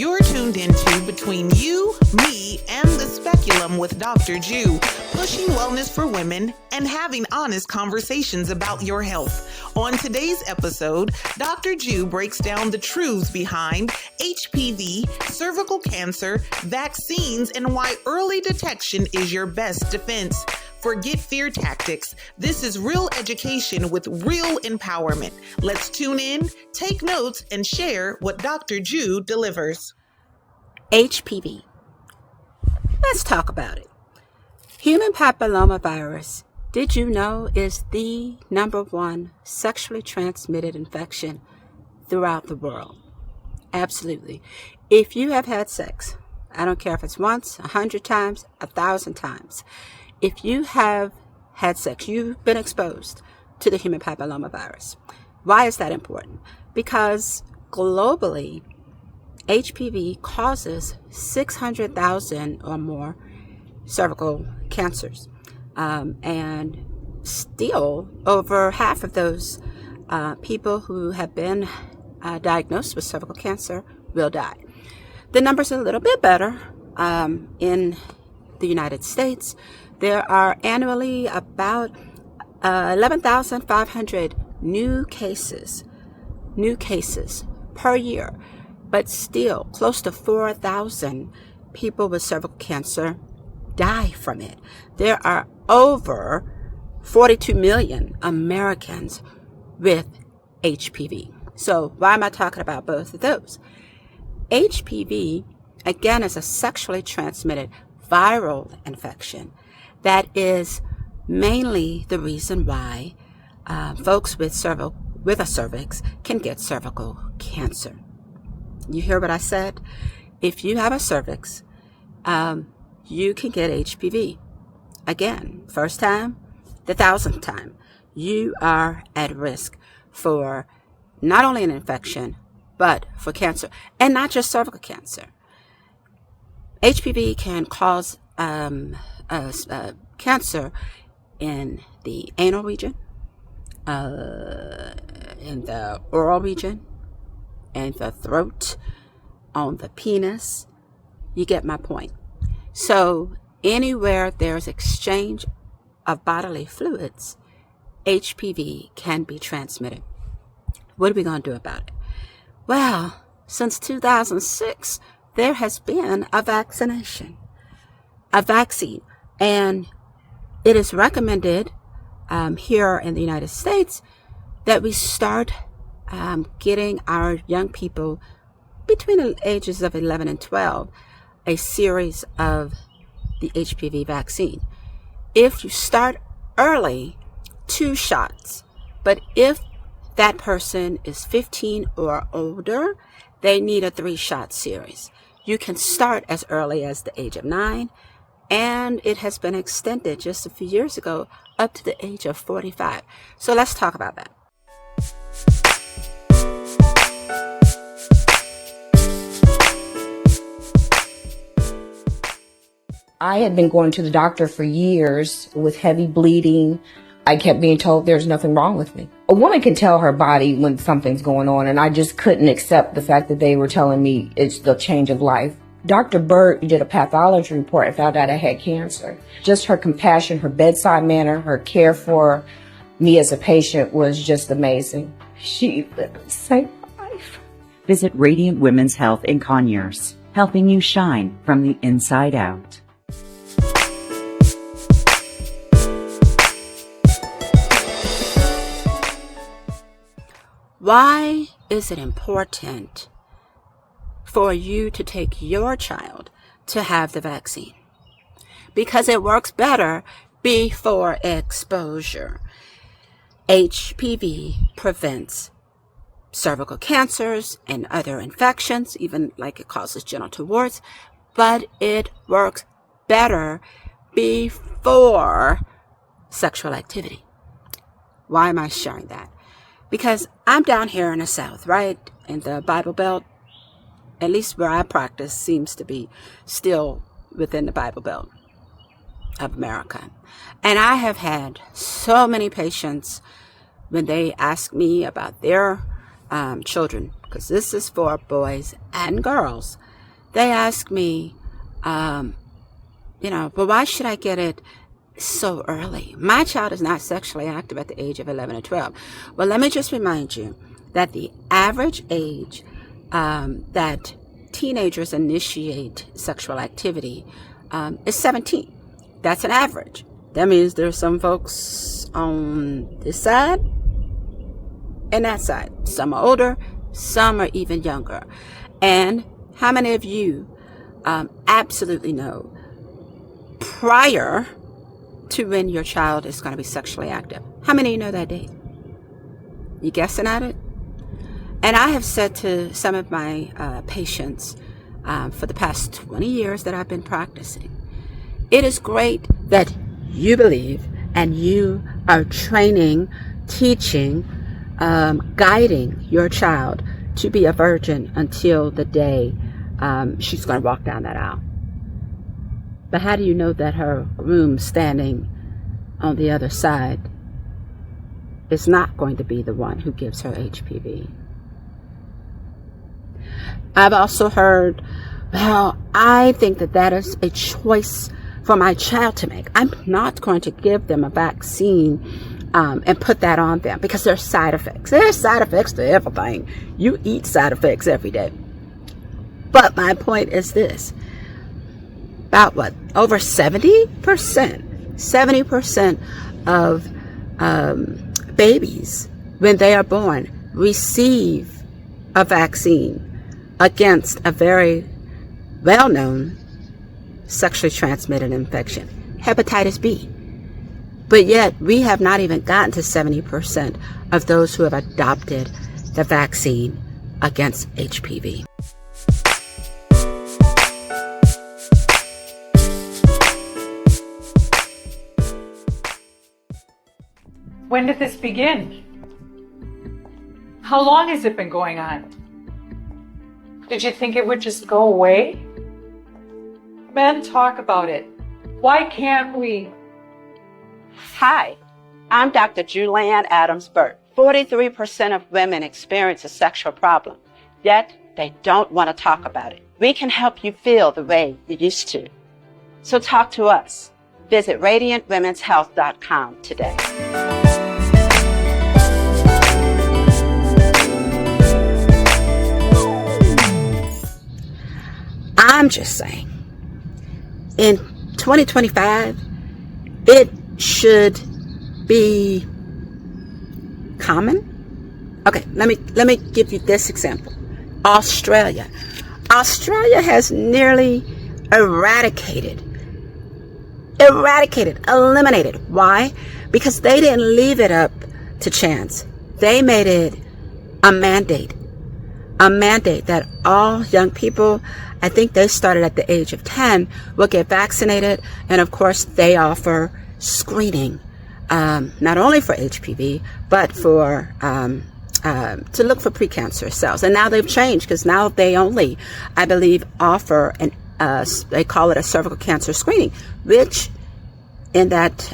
You're tuned into Between You, Me, and the Speculum with Dr. Jew, pushing wellness for women and having honest conversations about your health. On today's episode, Dr. Jew breaks down the truths behind HPV, cervical cancer, vaccines, and why early detection is your best defense. Forget fear tactics. This is real education with real empowerment. Let's tune in, take notes, and share what Dr. Jew delivers. HPV. Let's talk about it. Human papillomavirus, did you know, is the #1 sexually transmitted infection throughout the world? Absolutely. If you have had sex, I don't care if it's once, 100 times, 1,000 times. If you have had sex, you've been exposed to the human papillomavirus. Why is that important? Because globally, HPV causes 600,000 or more cervical cancers. And still, over half of those people who have been diagnosed with cervical cancer will die. The numbers are a little bit better in the United States. There are annually about 11,500 new cases per year, but still close to 4,000 people with cervical cancer die from it. There are over 42 million Americans with HPV. So why am I talking about both of those? HPV, again, is a sexually transmitted viral infection. That is mainly the reason why folks with a cervix can get cervical cancer. You hear what I said? If you have a cervix, you can get HPV. Again, first time, the 1,000th time, you are at risk for not only an infection, but for cancer, and not just cervical cancer. HPV can cause cancer in the anal region, in the oral region, in the throat, on the penis. You get my point. So anywhere there's exchange of bodily fluids, HPV can be transmitted. What are we going to do about it? Well, since 2006, there has been a vaccine, and it is recommended here in the United States that we start getting our young people between the ages of 11 and 12 a series of the HPV vaccine. If you start early, 2 shots. But if that person is 15 or older, they need a 3-shot series. You can start as early as the age of 9, and it has been extended just a few years ago up to the age of 45. So let's talk about that. I had been going to the doctor for years with heavy bleeding. I kept being told there's nothing wrong with me. A woman can tell her body when something's going on, and I just couldn't accept the fact that they were telling me it's the change of life. Dr. Burt did a pathology report and found out I had cancer. Just her compassion, her bedside manner, her care for me as a patient was just amazing. She saved my life. Visit Radiant Women's Health in Conyers, helping you shine from the inside out. Why is it important for you to take your child to have the vaccine? Because it works better before exposure. HPV prevents cervical cancers and other infections, even like it causes genital warts, but it works better before sexual activity. Why am I sharing that? Because I'm down here in the South, right? In the Bible Belt, at least where I practice, seems to be still within the Bible Belt of America. And I have had so many patients when they ask me about their children, because this is for boys and girls, they ask me, well, why should I get it so early? My child is not sexually active at the age of 11 or 12. Well, let me just remind you that the average age that teenagers initiate sexual activity is 17. That's an average. That means there's some folks on this side and that side. Some are older, some are even younger. And how many of you absolutely know prior to when your child is going to be sexually active? How many of you know that date? You guessing at it? And I have said to some of my patients for the past 20 years that I've been practicing, it is great that you believe and you are training, teaching, guiding your child to be a virgin until the day she's going to walk down that aisle. But how do you know that her groom standing on the other side is not going to be the one who gives her HPV? I've also heard, well, I think that is a choice for my child to make. I'm not going to give them a vaccine and put that on them because there's side effects. There's side effects to everything. You eat side effects every day. But my point is this. About over 70% of babies, when they are born, receive a vaccine against a very well-known sexually transmitted infection, hepatitis B. But yet, we have not even gotten to 70% of those who have adopted the vaccine against HPV. When did this begin? How long has it been going on? Did you think it would just go away? Men, talk about it. Why can't we? Hi, I'm Dr. Julianne Adams-Burt. 43% of women experience a sexual problem, yet they don't want to talk about it. We can help you feel the way you used to. So talk to us. Visit radiantwomenshealth.com today. I'm just saying, in 2025, it should be common. Okay, let me give you this example. Australia has nearly eliminated. Why? Because they didn't leave it up to chance. They made it a mandate that all young people, I think they started at the age of 10, will get vaccinated. And of course, they offer screening, not only for HPV, but for to look for precancerous cells. And now they've changed because now they only, I believe, offer they call it a cervical cancer screening, which in that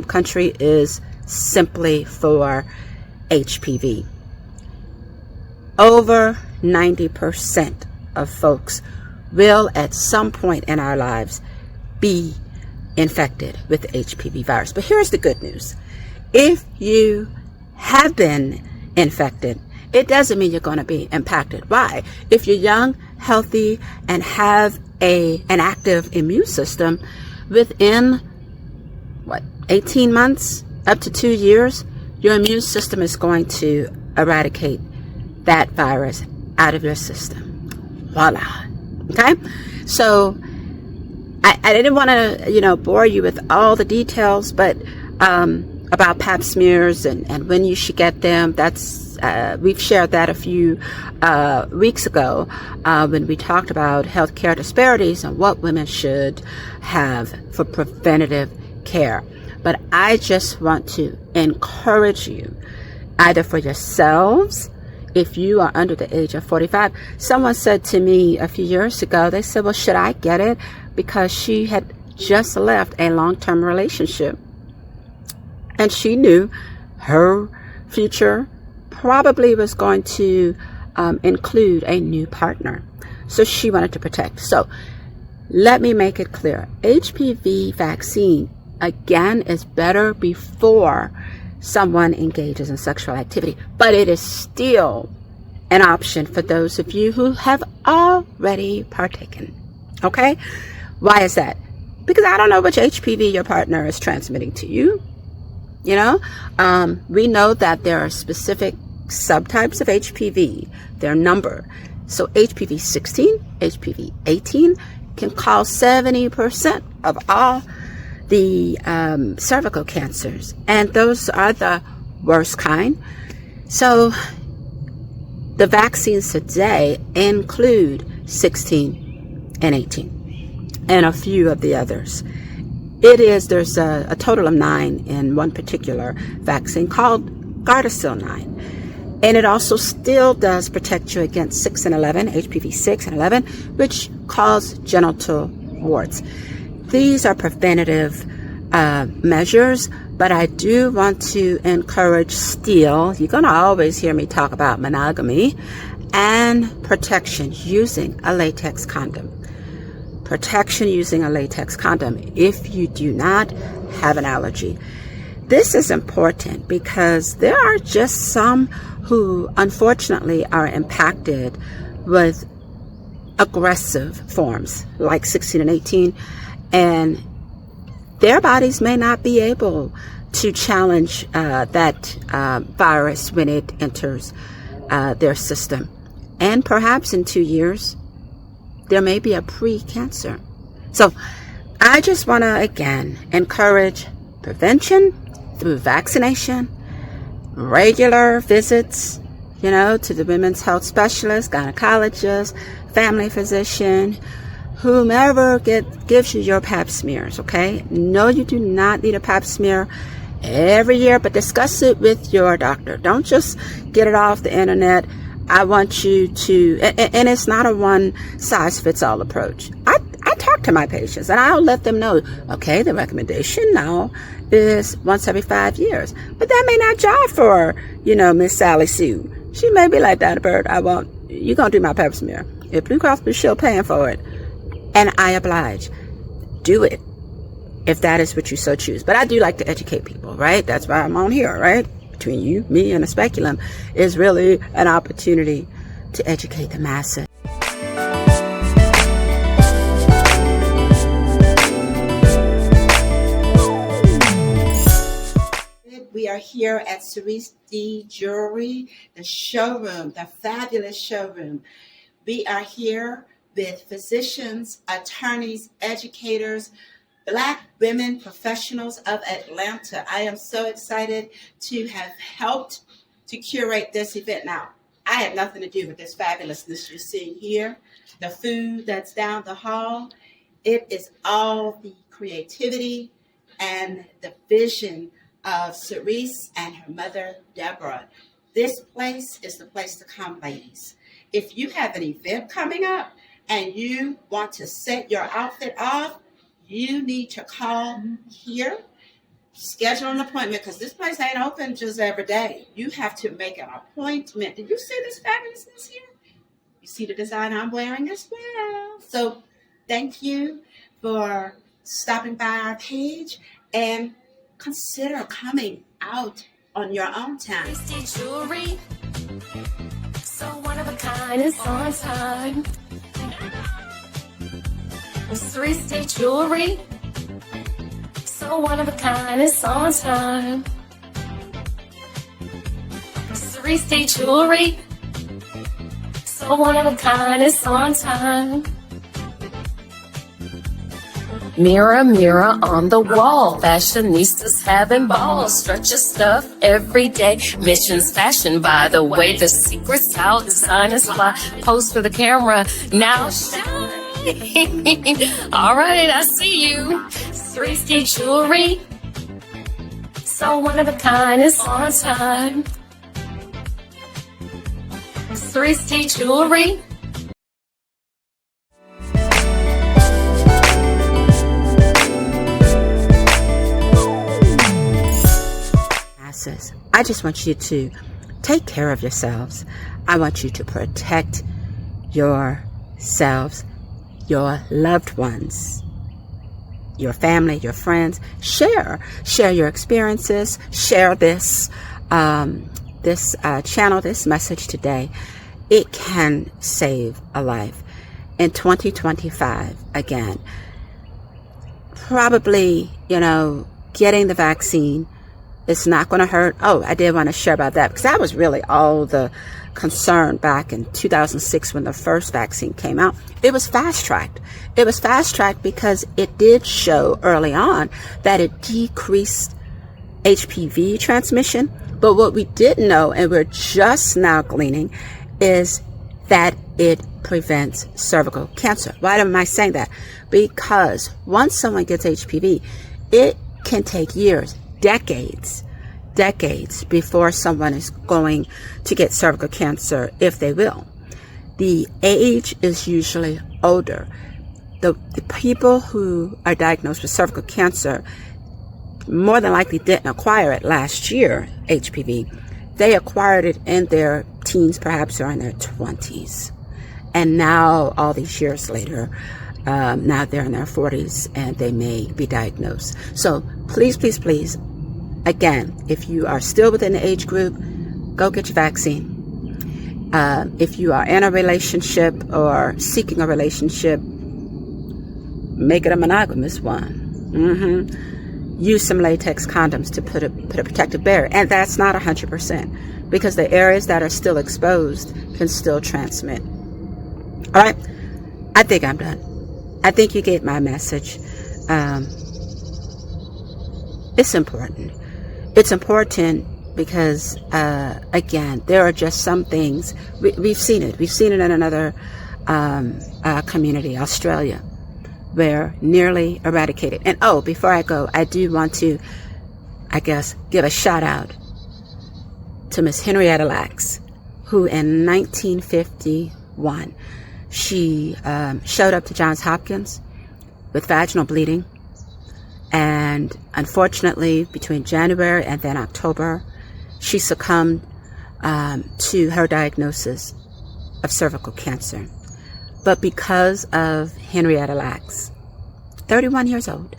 country is simply for HPV. Over 90% of folks will at some point in our lives be infected with the HPV virus. But here's the good news. If you have been infected, it doesn't mean you're going to be impacted. Why? If you're young, healthy, and have an active immune system, within 18 months up to 2 years, your immune system is going to eradicate that virus out of your system. Voila. Okay? So I didn't want to, bore you with all the details, but about pap smears and when you should get them, that's we've shared that a few weeks ago when we talked about healthcare disparities and what women should have for preventative care. But I just want to encourage you, either for yourselves, if you are under the age of 45. Someone said to me a few years ago, they said, well, should I get it? Because she had just left a long-term relationship. And she knew her future probably was going to include a new partner. So she wanted to protect. So let me make it clear. HPV vaccine, again, is better before someone engages in sexual activity, but it is still an option for those of you who have already partaken. Okay? Why is that? Because I don't know which HPV your partner is transmitting to you. You know, we know that there are specific subtypes of HPV. They're numbered. So HPV 16, HPV 18 can cause 70% of all the cervical cancers. And those are the worst kind. So the vaccines today include 16 and 18 and a few of the others. There's a total of 9 in one particular vaccine called Gardasil 9. And it also still does protect you against 6 and 11, HPV 6 and 11, which cause genital warts. These are preventative measures, but I do want to encourage still, you're going to always hear me talk about monogamy and protection using a latex condom. Protection using a latex condom if you do not have an allergy. This is important because there are just some who unfortunately are impacted with aggressive forms like 16 and 18, and their bodies may not be able to challenge that virus when it enters their system. And perhaps in 2 years, there may be a pre-cancer. So I just want to, again, encourage prevention through vaccination, regular visits, to the women's health specialist, gynecologist, family physician, whomever gives you your pap smears, okay? No, you do not need a pap smear every year, but discuss it with your doctor. Don't just get it off the internet. I want you to, and it's not a one-size-fits-all approach. I talk to my patients, and I'll let them know, okay, the recommendation now is once every 5 years. But that may not jive for, Miss Sally Sue. She may be like, Dr. Bird, you're going to do my pap smear. If Blue Cross Blue Shield paying for it, and I oblige, do it if that is what you so choose. But I do like to educate people, right? That's why I'm on here, right? Between you, me, and the Speculum is really an opportunity to educate the masses. We are here at Cervical Jewelry, the showroom, the fabulous showroom. We are here with physicians, attorneys, educators, Black women professionals of Atlanta. I am so excited to have helped to curate this event. Now, I had nothing to do with this fabulousness you're seeing here. The food that's down the hall, it is all the creativity and the vision of Cerise and her mother, Deborah. This place is the place to come, ladies. If you have an event coming up and you want to set your outfit off, you need to call here, schedule an appointment, because this place ain't open just every day. You have to make an appointment. Did you see this fabulousness here? You see the design I'm wearing as well. So thank you for stopping by our page, and consider coming out on your own time. Jewelry, so one of a kind, it's on time. Cervical Jewelry, so one of a kind, it's on time. Cervical Jewelry, so one of a kind, it's on time. Mirror, mirror on the wall, fashionistas having balls, stretch your stuff every day. Missions fashion, by the way, the secret's out, designers fly, pose for the camera, now shine. All right, I see you. Cervical Jewelry, so one of a kind, it's on time. Cervical Jewelry. I just want you to take care of yourselves. I want you to protect your yourselves, your loved ones, your family, your friends. Share your experiences. Share this channel, this message today. It can save a life. In 2025, again, probably, getting the vaccine, it's not going to hurt. Oh, I did want to share about that because that was really all the concern back in 2006 when the first vaccine came out. It was fast-tracked. It was fast-tracked because it did show early on that it decreased HPV transmission. But what we didn't know, and we're just now gleaning, is that it prevents cervical cancer. Why am I saying that? Because once someone gets HPV, it can take years, decades before someone is going to get cervical cancer, if they will. The age is usually older. The people who are diagnosed with cervical cancer more than likely didn't acquire it last year, HPV. They acquired it in their teens, perhaps, or in their 20s. And now, all these years later, now they're in their 40s and they may be diagnosed. So please, please, please, again, if you are still within the age group, go get your vaccine. If you are in a relationship or seeking a relationship, make it a monogamous one. Use some latex condoms to put a protective barrier. And that's not 100% because the areas that are still exposed can still transmit. All right. I think I'm done. I think you get my message. It's important. It's important because, again, there are just some things. We've seen it. We've seen it in another community, Australia, where nearly eradicated. And before I go, I do want to, give a shout out to Miss Henrietta Lacks, who in 1951, she showed up to Johns Hopkins with vaginal bleeding. And unfortunately, between January and then October, she succumbed to her diagnosis of cervical cancer. But because of Henrietta Lacks, 31 years old,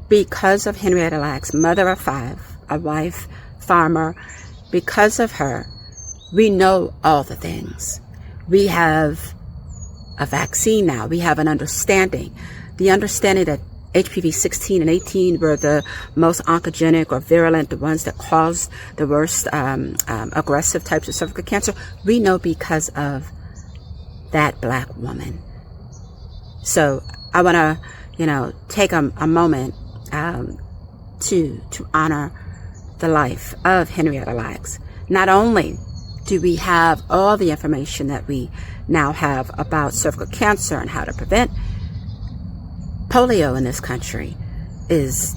because of Henrietta Lacks, mother of 5, a wife, farmer, because of her, we know all the things. We have a vaccine now. We have an understanding. The understanding that HPV 16 and 18 were the most oncogenic or virulent, the ones that cause the worst aggressive types of cervical cancer. We know because of that black woman. So I want to, take a moment to honor the life of Henrietta Lacks. Not only do we have all the information that we now have about cervical cancer and how to prevent, polio in this country is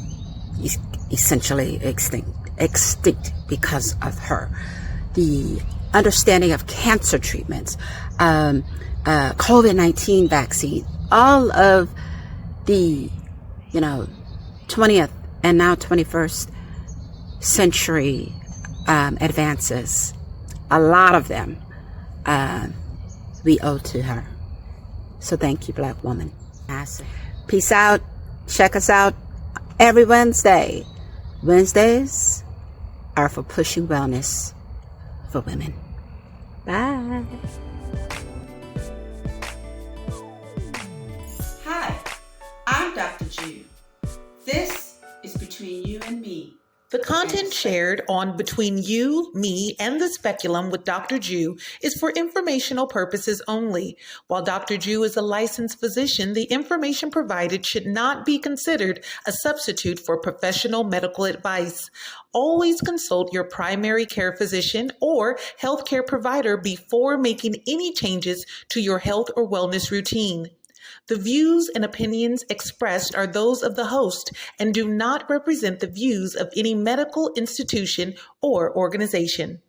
essentially extinct because of her. The understanding of cancer treatments, COVID-19 vaccine, all of the, 20th and now 21st century advances, a lot of them we owe to her. So thank you, black woman. Peace out. Check us out every Wednesday. Wednesdays are for pushing wellness for women. Bye. Hi, I'm Dr. Jew. This is Between You and Me. The content shared on Between You, Me, and the Speculum with Dr. Jew is for informational purposes only. While Dr. Jew is a licensed physician, the information provided should not be considered a substitute for professional medical advice. Always consult your primary care physician or healthcare provider before making any changes to your health or wellness routine. The views and opinions expressed are those of the host and do not represent the views of any medical institution or organization.